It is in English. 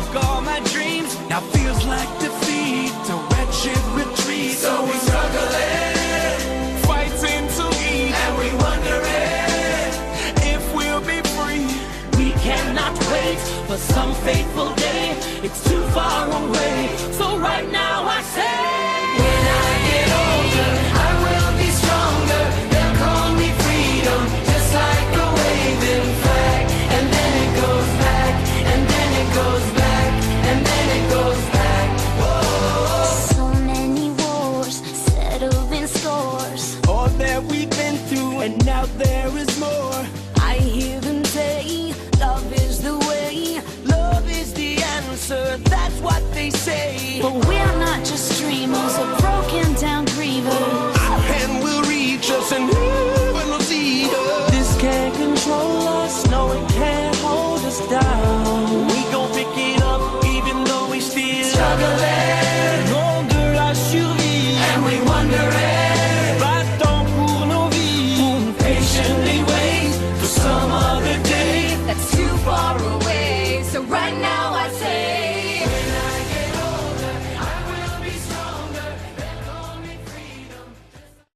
broke all my dreams. Now feels like defeat, a wretched retreat. So we struggling, fighting to eat, and we wondering if we'll be free. We cannot wait for some fateful day. It's too far away. So right now I say